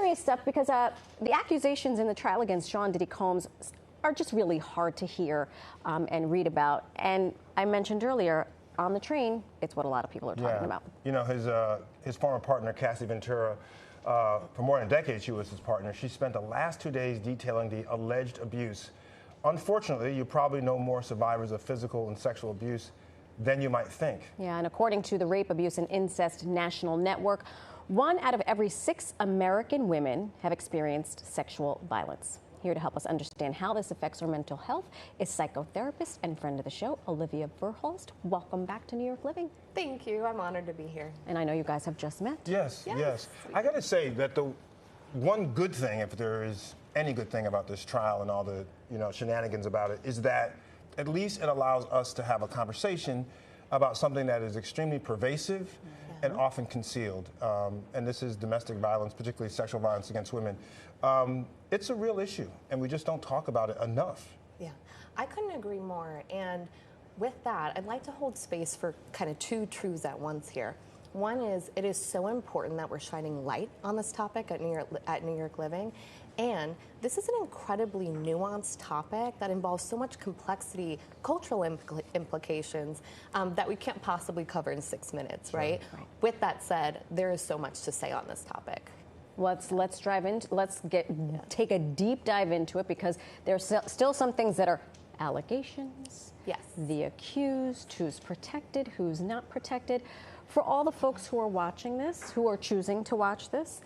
serious stuff because the accusations in the trial against Sean Diddy Combs are just really hard to hear and read about. And I mentioned earlier, on the train, it's what a lot of people are talking about. You know, his former partner, Cassie Ventura, for more than a decade she was his partner. She spent the last 2 days detailing the alleged abuse. Unfortunately, you probably know more survivors of physical and sexual abuse than you might think. Yeah, and according to the Rape, Abuse, and Incest National Network, 1 out of every 6 American women have experienced sexual violence. Here to help us understand how this affects our mental health is psychotherapist and friend of the show, Olivia Verhulst. Welcome back to New York Living. Thank you. I'm honored to be here. And I know you guys have just met. Yes. I got to say that the one good thing, if there is any good thing about this trial and all the shenanigans about it, is that at least it allows us to have a conversation about something that is extremely pervasive and often concealed. And this is domestic violence, particularly sexual violence against women. It's a real issue, and we just don't talk about it enough. Yeah, I couldn't agree more. And with that, I'd like to hold space for kind of 2 truths at once here. One is, it is so important that we're shining light on this topic at New York Living. And this is an incredibly nuanced topic that involves so much complexity, cultural implications that we can't possibly cover in 6 minutes, right? With that said, there is so much to say on this topic. Let's take a deep dive into it, because there's still some things that are allegations. Yes. The accused, who's protected, who's not protected. For all the folks who are watching this, who are choosing to watch this,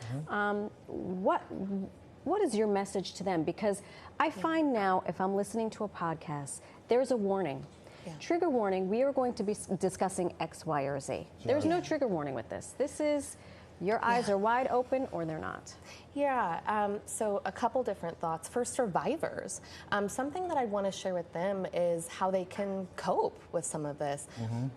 what is your message to them? Because I find now, if I'm listening to a podcast, there's a warning. Trigger warning, we are going to be discussing X, Y, or Z. There's no trigger warning with this. This is, your eyes are wide open or they're not. So a couple different thoughts. For survivors, something that I want to share with them is how they can cope with some of this.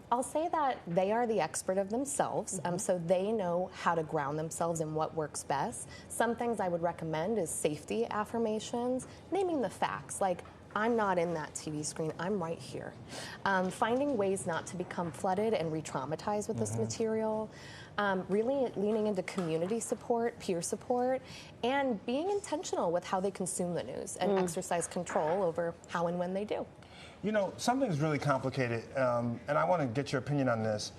I'll say that they are the expert of themselves, so they know how to ground themselves in what works best. Some things I would recommend is safety affirmations, naming the facts, like, I'm not in that TV screen, I'm right here. Finding ways not to become flooded and re-traumatized with this material. Really leaning into community support, peer support, and being intentional with how they consume the news and exercise control over how and when they do. You know, something's really complicated, and I want to get your opinion on this.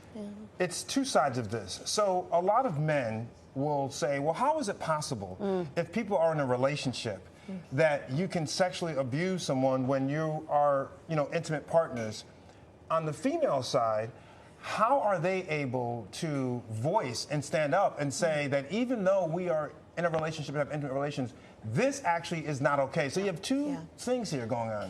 It's 2 sides of this. So a lot of men will say, well, how is it possible if people are in a relationship that you can sexually abuse someone when you are, intimate partners? On the female side, how are they able to voice and stand up and say that even though we are in a relationship and have intimate relations, this actually is not okay? So you have 2 things here going on.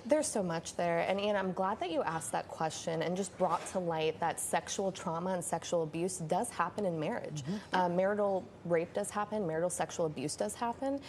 There's so much there, and Ian, I'm glad that you asked that question and just brought to light that sexual trauma and sexual abuse does happen in marriage. Marital rape does happen, marital sexual abuse does happen.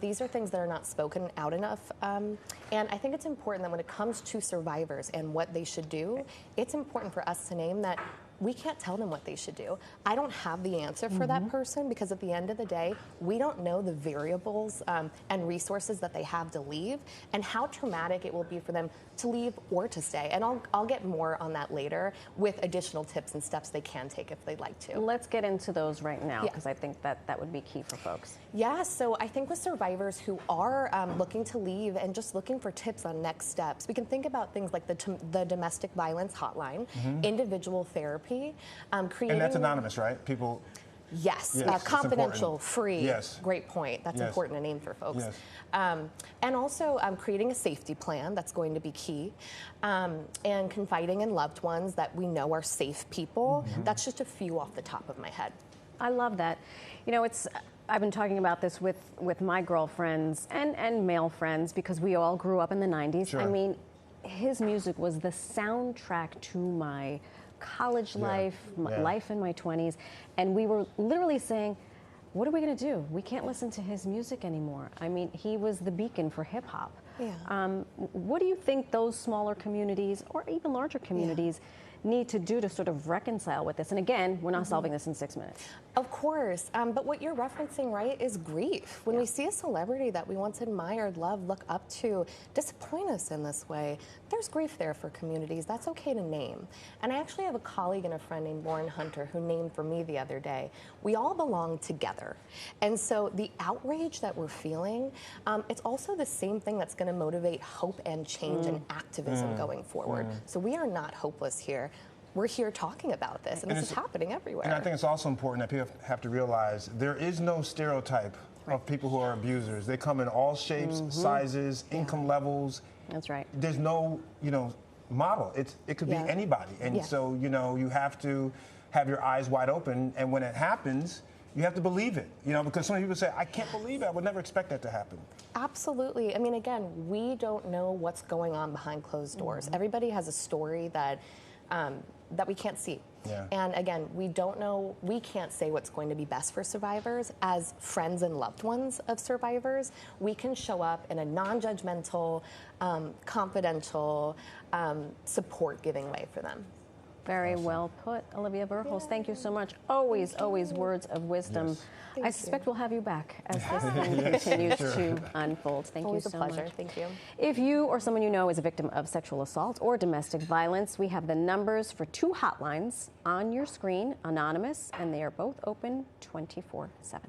These are things that are not spoken out enough, and I think it's important that when it comes to survivors and what they should do, it's important for us to name that we can't tell them what they should do. I don't have the answer for that person, because at the end of the day, we don't know the variables and resources that they have to leave and how traumatic it will be for them to leave or to stay. And I'll get more on that later with additional tips and steps they can take if they'd like to. Let's get into those right now, because I think that would be key for folks. Yeah, so I think with survivors who are looking to leave and just looking for tips on next steps, we can think about things like the domestic violence hotline, individual therapy, creating... And that's anonymous, right? People... Yes, confidential, free. Great point. That's important to name for folks. And also creating a safety plan, that's going to be key. And confiding in loved ones that we know are safe people. That's just a few off the top of my head. I love that. You know, I've been talking about this with my girlfriends and male friends, because we all grew up in the 90s. I mean, his music was the soundtrack to my college life, life in my 20s, and we were literally saying, what are we going to do? We can't listen to his music anymore. I mean, he was the beacon for hip hop. What do you think those smaller communities, or even larger communities, need to do to sort of reconcile with this? And again, we're not solving this in 6 minutes. Of course, but what you're referencing, right, is grief. When we see a celebrity that we once admired, loved, look up to, disappoint us in this way, there's grief there for communities. That's okay to name. And I actually have a colleague and a friend named Lauren Hunter who named for me the other day. We all belong together. And so the outrage that we're feeling, it's also the same thing that's going to motivate hope and change and activism going forward. So we are not hopeless here. We're here talking about this, and this is happening everywhere. And I think it's also important that people have to realize there is no stereotype of people who are abusers. They come in all shapes, sizes, income levels. That's right. There's no, model. It could be anybody. And so, you have to have your eyes wide open, and when it happens, you have to believe it, because some people say, I can't believe it. I would never expect that to happen. Absolutely. I mean, again, we don't know what's going on behind closed doors. Everybody has a story that we can't see. Yeah. And again, we don't know, we can't say what's going to be best for survivors. As friends and loved ones of survivors, we can show up in a non-judgmental, confidential, support-giving way for them. Very well put, Olivia Burholst. Thank you so much. Always, always words of wisdom. Yes. I suspect we'll have you back as this thing continues to unfold. Thank Always you so a pleasure. much. Thank you. If you or someone you know is a victim of sexual assault or domestic violence, we have the numbers for 2 hotlines on your screen, anonymous, and they are both open 24/7.